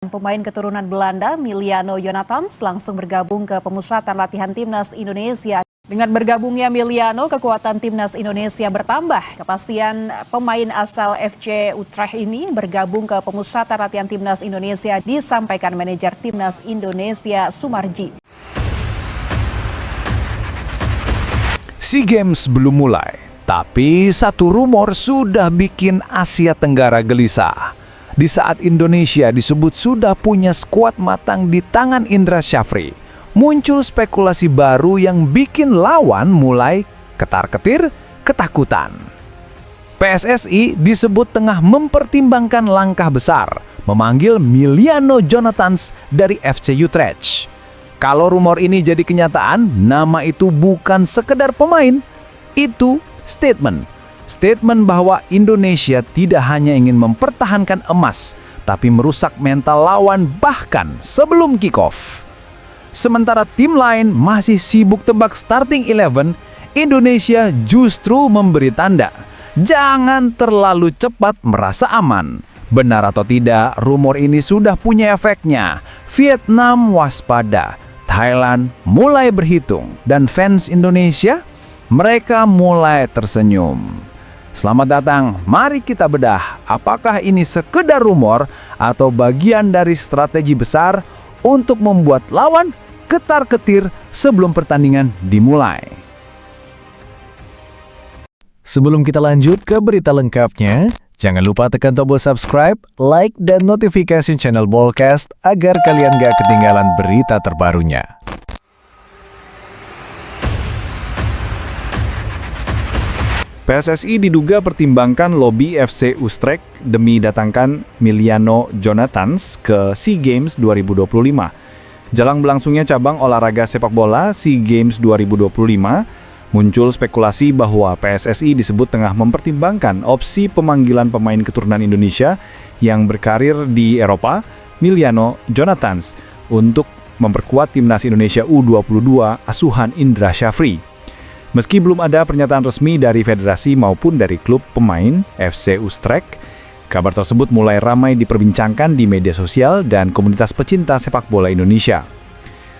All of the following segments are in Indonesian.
Pemain keturunan Belanda, Miliano Jonathans, langsung bergabung ke pemusatan latihan Timnas Indonesia. Dengan bergabungnya Miliano, kekuatan Timnas Indonesia bertambah. Kepastian pemain asal FC Utrecht ini bergabung ke pemusatan latihan Timnas Indonesia disampaikan manajer Timnas Indonesia Sumarji. SEA Games belum mulai, tapi satu rumor sudah bikin Asia Tenggara gelisah. Di saat Indonesia disebut sudah punya skuad matang di tangan Indra Syafri, muncul spekulasi baru yang bikin lawan mulai ketar-ketir, ketakutan. PSSI disebut tengah mempertimbangkan langkah besar, memanggil Miliano Jonathans dari FC Utrecht. Kalau rumor ini jadi kenyataan, nama itu bukan sekedar pemain, itu statement. Statement bahwa Indonesia tidak hanya ingin mempertahankan emas, tapi merusak mental lawan bahkan sebelum kick-off. Sementara tim lain masih sibuk tebak starting 11, Indonesia justru memberi tanda, jangan terlalu cepat merasa aman. Benar atau tidak, rumor ini sudah punya efeknya. Vietnam waspada, Thailand mulai berhitung, dan fans Indonesia, mereka mulai tersenyum. Selamat datang, mari kita bedah apakah ini sekedar rumor atau bagian dari strategi besar untuk membuat lawan ketar-ketir sebelum pertandingan dimulai. Sebelum kita lanjut ke berita lengkapnya, jangan lupa tekan tombol subscribe, like, dan notifikasi channel Ballcast agar kalian gak ketinggalan berita terbarunya. PSSI diduga pertimbangkan lobi FC Utrecht demi datangkan Miliano Jonathans ke SEA Games 2025. Jelang berlangsungnya cabang olahraga sepak bola SEA Games 2025, muncul spekulasi bahwa PSSI disebut tengah mempertimbangkan opsi pemanggilan pemain keturunan Indonesia yang berkarir di Eropa, Miliano Jonathans, untuk memperkuat timnas Indonesia U22 asuhan Indra Syafri. Meski belum ada pernyataan resmi dari federasi maupun dari klub pemain FC Utrecht, kabar tersebut mulai ramai diperbincangkan di media sosial dan komunitas pecinta sepak bola Indonesia.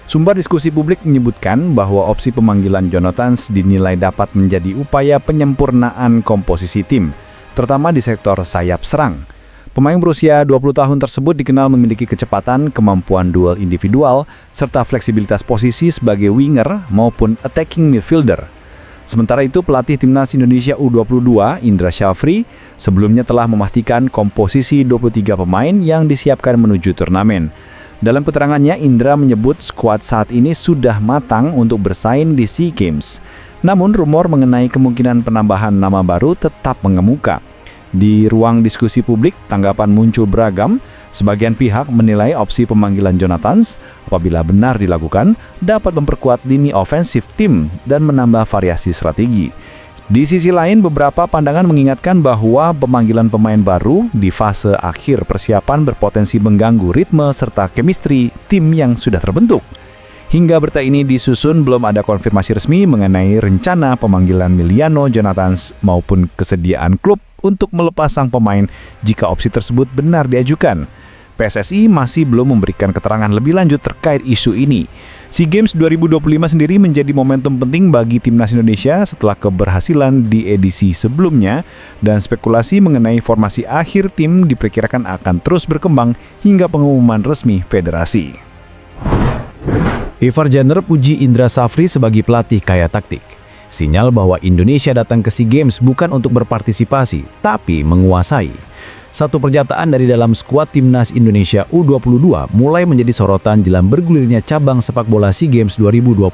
Sumber diskusi publik menyebutkan bahwa opsi pemanggilan Jonathans dinilai dapat menjadi upaya penyempurnaan komposisi tim, terutama di sektor sayap serang. Pemain berusia 20 tahun tersebut dikenal memiliki kecepatan, kemampuan duel individual, serta fleksibilitas posisi sebagai winger maupun attacking midfielder. Sementara itu, pelatih Timnas Indonesia U22, Indra Syafri, sebelumnya telah memastikan komposisi 23 pemain yang disiapkan menuju turnamen. Dalam keterangannya, Indra menyebut skuad saat ini sudah matang untuk bersaing di SEA Games. Namun, rumor mengenai kemungkinan penambahan nama baru tetap mengemuka. Di ruang diskusi publik, tanggapan muncul beragam. Sebagian pihak menilai opsi pemanggilan Jonathans, apabila benar dilakukan, dapat memperkuat lini ofensif tim dan menambah variasi strategi. Di sisi lain, beberapa pandangan mengingatkan bahwa pemanggilan pemain baru di fase akhir persiapan berpotensi mengganggu ritme serta chemistry tim yang sudah terbentuk. Hingga berita ini disusun, belum ada konfirmasi resmi mengenai rencana pemanggilan Miliano Jonathans maupun kesediaan klub untuk melepas sang pemain jika opsi tersebut benar diajukan. PSSI masih belum memberikan keterangan lebih lanjut terkait isu ini. SEA Games 2025 sendiri menjadi momentum penting bagi Timnas Indonesia setelah keberhasilan di edisi sebelumnya, dan spekulasi mengenai formasi akhir tim diperkirakan akan terus berkembang hingga pengumuman resmi federasi. Ivar Jenner puji Indra Syafri sebagai pelatih kaya taktik. Sinyal bahwa Indonesia datang ke SEA Games bukan untuk berpartisipasi, tapi menguasai. Satu pernyataan dari dalam skuad Timnas Indonesia U22 mulai menjadi sorotan jelang bergulirnya cabang sepak bola SEA Games 2025.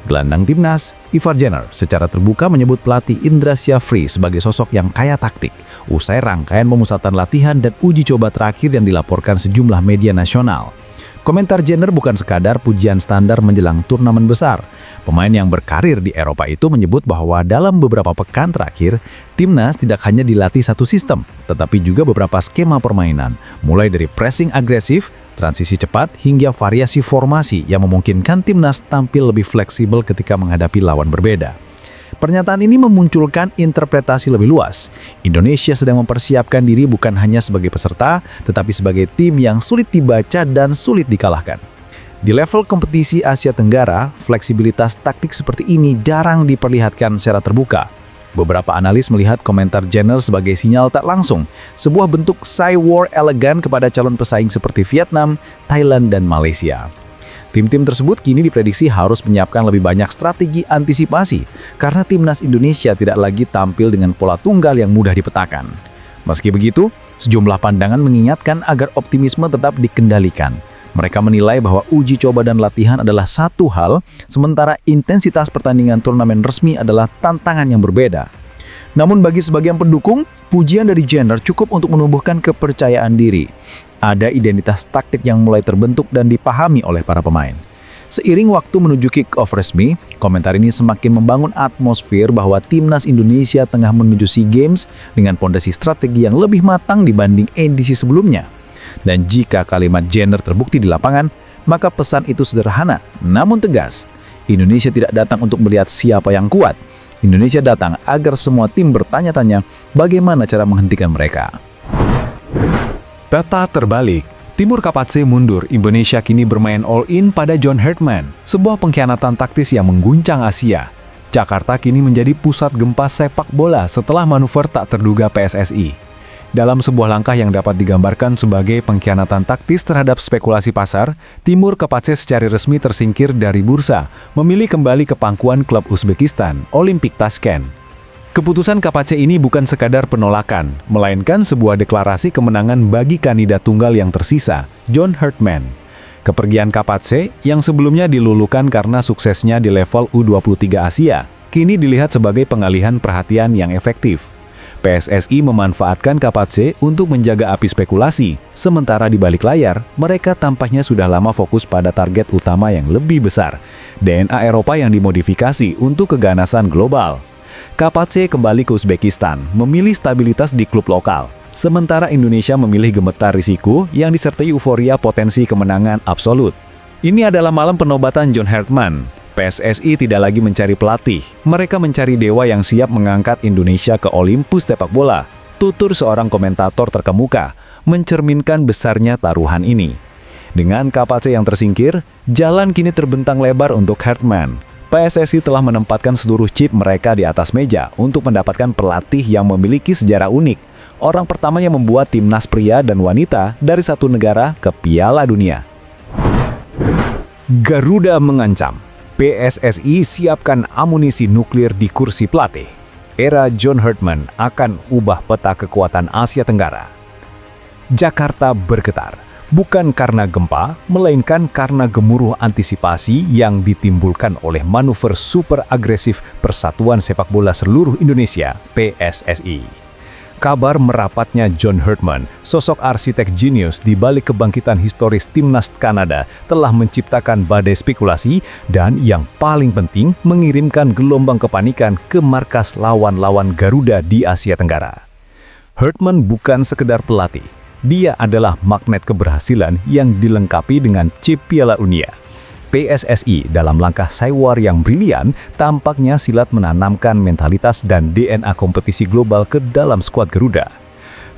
Gelandang Timnas, Ivar Jenner, secara terbuka menyebut pelatih Indra Syafri sebagai sosok yang kaya taktik, usai rangkaian pemusatan latihan dan uji coba terakhir yang dilaporkan sejumlah media nasional. Komentar Jenner bukan sekadar pujian standar menjelang turnamen besar. Pemain yang berkarir di Eropa itu menyebut bahwa dalam beberapa pekan terakhir, Timnas tidak hanya dilatih satu sistem, tetapi juga beberapa skema permainan, mulai dari pressing agresif, transisi cepat, hingga variasi formasi yang memungkinkan Timnas tampil lebih fleksibel ketika menghadapi lawan berbeda. Pernyataan ini memunculkan interpretasi lebih luas. Indonesia sedang mempersiapkan diri bukan hanya sebagai peserta, tetapi sebagai tim yang sulit dibaca dan sulit dikalahkan. Di level kompetisi Asia Tenggara, fleksibilitas taktik seperti ini jarang diperlihatkan secara terbuka. Beberapa analis melihat komentar Jenner sebagai sinyal tak langsung, sebuah bentuk psy-war elegan kepada calon pesaing seperti Vietnam, Thailand, dan Malaysia. Tim-tim tersebut kini diprediksi harus menyiapkan lebih banyak strategi antisipasi karena timnas Indonesia tidak lagi tampil dengan pola tunggal yang mudah dipetakan. Meski begitu, sejumlah pandangan mengingatkan agar optimisme tetap dikendalikan. Mereka menilai bahwa uji coba dan latihan adalah satu hal, sementara intensitas pertandingan turnamen resmi adalah tantangan yang berbeda. Namun bagi sebagian pendukung, pujian dari Jenner cukup untuk menumbuhkan kepercayaan diri. Ada identitas taktik yang mulai terbentuk dan dipahami oleh para pemain. Seiring waktu menuju kick-off resmi, komentar ini semakin membangun atmosfer bahwa timnas Indonesia tengah menuju SEA Games dengan pondasi strategi yang lebih matang dibanding edisi sebelumnya. Dan jika kalimat Jenner terbukti di lapangan, maka pesan itu sederhana, namun tegas. Indonesia tidak datang untuk melihat siapa yang kuat. Indonesia datang agar semua tim bertanya-tanya bagaimana cara menghentikan mereka. Peta terbalik, Timur Kapatse mundur, Indonesia kini bermain all-in pada John Hartman, sebuah pengkhianatan taktis yang mengguncang Asia. Jakarta kini menjadi pusat gempa sepak bola setelah manuver tak terduga PSSI. Dalam sebuah langkah yang dapat digambarkan sebagai pengkhianatan taktis terhadap spekulasi pasar, Timur Kapatse secara resmi tersingkir dari bursa, memilih kembali ke pangkuan klub Uzbekistan, Olimpik Tashkent. Keputusan Kapatse ini bukan sekadar penolakan, melainkan sebuah deklarasi kemenangan bagi kandidat tunggal yang tersisa, John Hartman. Kepergian Kapatse, yang sebelumnya dilulukan karena suksesnya di level U23 Asia, kini dilihat sebagai pengalihan perhatian yang efektif. PSSI memanfaatkan Kapatse untuk menjaga api spekulasi, sementara di balik layar, mereka tampaknya sudah lama fokus pada target utama yang lebih besar, DNA Eropa yang dimodifikasi untuk keganasan global. Kapatse kembali ke Uzbekistan, memilih stabilitas di klub lokal. Sementara Indonesia memilih gemetar risiko yang disertai euforia potensi kemenangan absolut. Ini adalah malam penobatan John Hartman. PSSI tidak lagi mencari pelatih, mereka mencari dewa yang siap mengangkat Indonesia ke Olympus sepak bola. Tutur seorang komentator terkemuka, mencerminkan besarnya taruhan ini. Dengan Kapatse yang tersingkir, jalan kini terbentang lebar untuk Hartman. PSSI telah menempatkan seluruh chip mereka di atas meja untuk mendapatkan pelatih yang memiliki sejarah unik. Orang pertama yang membuat timnas pria dan wanita dari satu negara ke Piala Dunia. Garuda mengancam, PSSI siapkan amunisi nuklir di kursi pelatih. Era John Hartman akan ubah peta kekuatan Asia Tenggara. Jakarta bergetar. Bukan karena gempa, melainkan karena gemuruh antisipasi yang ditimbulkan oleh manuver super agresif Persatuan Sepak Bola Seluruh Indonesia, PSSI. Kabar merapatnya John Hartman, sosok arsitek jenius di balik kebangkitan historis timnas Kanada, telah menciptakan badai spekulasi dan yang paling penting mengirimkan gelombang kepanikan ke markas lawan-lawan Garuda di Asia Tenggara. Hartman bukan sekedar pelatih. Dia adalah magnet keberhasilan yang dilengkapi dengan chip Piala Dunia. PSSI dalam langkah psy-war yang brilian tampaknya silat menanamkan mentalitas dan DNA kompetisi global ke dalam skuad Garuda.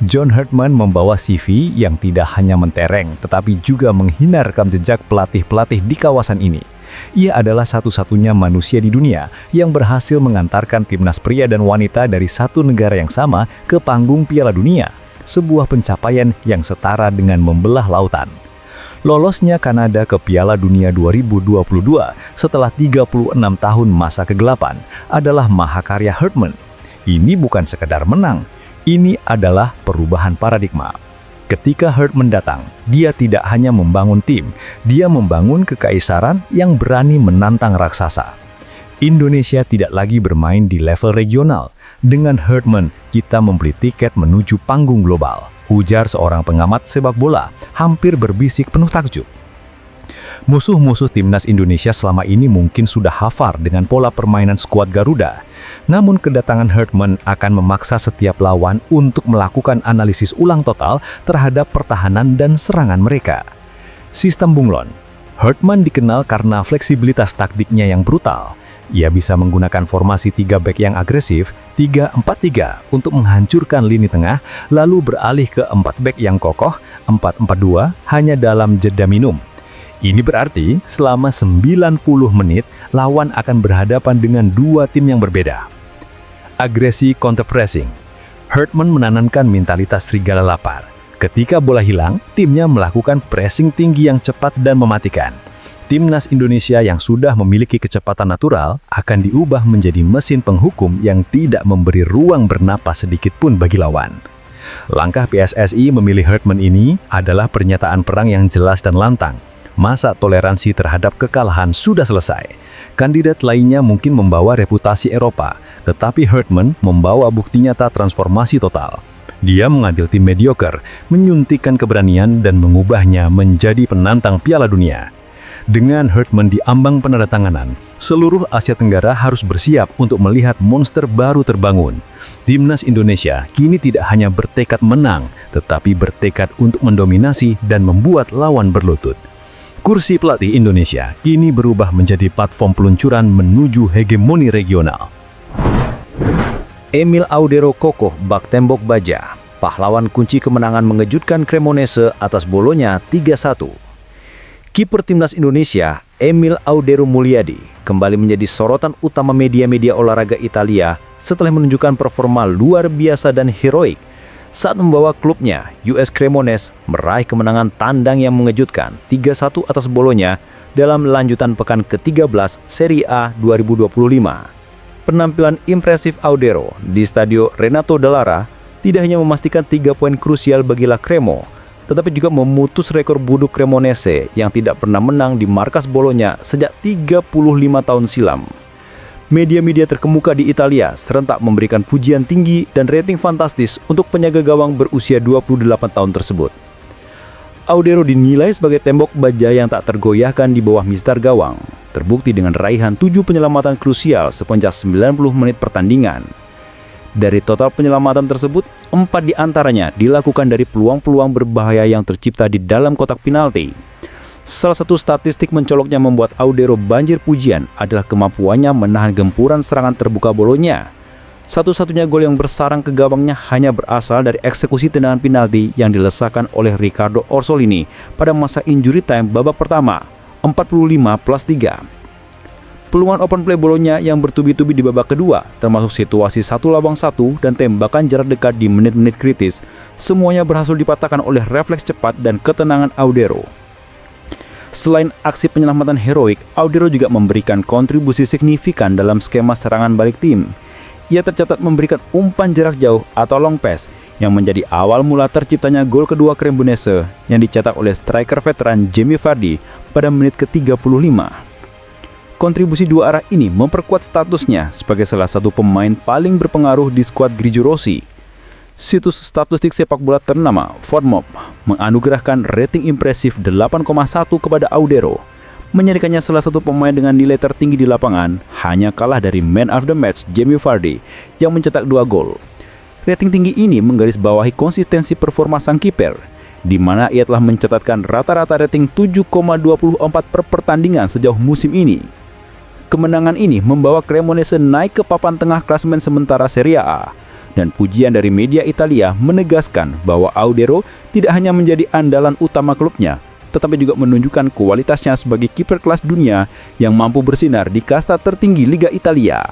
John Hartman membawa CV yang tidak hanya mentereng tetapi juga menghina rekam jejak pelatih-pelatih di kawasan ini. Ia adalah satu-satunya manusia di dunia yang berhasil mengantarkan timnas pria dan wanita dari satu negara yang sama ke panggung Piala Dunia. Sebuah pencapaian yang setara dengan membelah lautan. Lolosnya Kanada ke Piala Dunia 2022 setelah 36 tahun masa kegelapan adalah mahakarya Hartman. Ini bukan sekedar menang, ini adalah perubahan paradigma. Ketika Hartman datang, dia tidak hanya membangun tim, dia membangun kekaisaran yang berani menantang raksasa. Indonesia tidak lagi bermain di level regional. Dengan Hartman, kita membeli tiket menuju panggung global, ujar seorang pengamat sepak bola, hampir berbisik penuh takjub. Musuh-musuh timnas Indonesia selama ini mungkin sudah hafal dengan pola permainan skuad Garuda. Namun kedatangan Hartman akan memaksa setiap lawan untuk melakukan analisis ulang total terhadap pertahanan dan serangan mereka. Sistem bunglon. Hartman dikenal karena fleksibilitas taktiknya yang brutal. Ia bisa menggunakan formasi 3 back yang agresif, 3-4-3 untuk menghancurkan lini tengah, lalu beralih ke 4 back yang kokoh, 4-4-2 hanya dalam jeda minum. Ini berarti selama 90 menit, lawan akan berhadapan dengan dua tim yang berbeda. Agresi counter pressing. Hurtman menanamkan mentalitas serigala lapar. Ketika bola hilang, timnya melakukan pressing tinggi yang cepat dan mematikan. Timnas Indonesia yang sudah memiliki kecepatan natural akan diubah menjadi mesin penghukum yang tidak memberi ruang bernapas sedikit pun bagi lawan. Langkah PSSI memilih Hurtman ini adalah pernyataan perang yang jelas dan lantang. Masa toleransi terhadap kekalahan sudah selesai. Kandidat lainnya mungkin membawa reputasi Eropa, tetapi Hurtman membawa bukti nyata transformasi total. Dia mengambil tim mediocre, menyuntikkan keberanian dan mengubahnya menjadi penantang Piala Dunia. Dengan Hurtman di ambang penandatanganan, seluruh Asia Tenggara harus bersiap untuk melihat monster baru terbangun. Timnas Indonesia kini tidak hanya bertekad menang, tetapi bertekad untuk mendominasi dan membuat lawan berlutut. Kursi pelatih Indonesia kini berubah menjadi platform peluncuran menuju hegemoni regional. Emil Audero kokoh bak tembok baja. Pahlawan kunci kemenangan mengejutkan Cremonese atas Bolonya 3-1. Kiper Timnas Indonesia, Emil Audero Mulyadi, kembali menjadi sorotan utama media-media olahraga Italia setelah menunjukkan performa luar biasa dan heroik saat membawa klubnya, US Cremonese, meraih kemenangan tandang yang mengejutkan 3-1 atas Bolonya dalam lanjutan pekan ke-13 Serie A 2025. Penampilan impresif Audero di Stadio Renato Dallara tidak hanya memastikan 3 poin krusial bagi La Cremo, tetapi juga memutus rekor buduk Cremonese yang tidak pernah menang di markas Bolonya sejak 35 tahun silam. Media-media terkemuka di Italia serentak memberikan pujian tinggi dan rating fantastis untuk penjaga gawang berusia 28 tahun tersebut. Audero dinilai sebagai tembok baja yang tak tergoyahkan di bawah mistar gawang, terbukti dengan raihan 7 penyelamatan krusial sepanjang 90 menit pertandingan. Dari total penyelamatan tersebut, 4 diantaranya dilakukan dari peluang-peluang berbahaya yang tercipta di dalam kotak penalti. Salah satu statistik mencoloknya membuat Audero banjir pujian adalah kemampuannya menahan gempuran serangan terbuka Bolonya. Satu-satunya gol yang bersarang ke gawangnya hanya berasal dari eksekusi tendangan penalti yang dilesakan oleh Riccardo Orsolini pada masa injury time babak pertama, 45+3. Peluang open play Bolonya yang bertubi-tubi di babak kedua, termasuk situasi 1-1 dan tembakan jarak dekat di menit-menit kritis, semuanya berhasil dipatahkan oleh refleks cepat dan ketenangan Audero. Selain aksi penyelamatan heroik, Audero juga memberikan kontribusi signifikan dalam skema serangan balik tim. Ia tercatat memberikan umpan jarak jauh atau long pass yang menjadi awal mula terciptanya gol kedua Cremonese yang dicetak oleh striker veteran Jamie Vardy pada menit ke-35. Kontribusi dua arah ini memperkuat statusnya sebagai salah satu pemain paling berpengaruh di skuad Grigio-Rossi. Situs statistik sepak bola ternama FotMob menganugerahkan rating impresif 8,1 kepada Audero, menjadikannya salah satu pemain dengan nilai tertinggi di lapangan, hanya kalah dari man of the match Jamie Vardy yang mencetak 2 gol. Rating tinggi ini menggarisbawahi konsistensi performa sang kiper, di mana ia telah mencatatkan rata-rata rating 7,24 per pertandingan sejauh musim ini. Kemenangan ini membawa Cremonese naik ke papan tengah klasemen sementara Serie A, dan pujian dari media Italia menegaskan bahwa Audero tidak hanya menjadi andalan utama klubnya, tetapi juga menunjukkan kualitasnya sebagai kiper kelas dunia yang mampu bersinar di kasta tertinggi Liga Italia.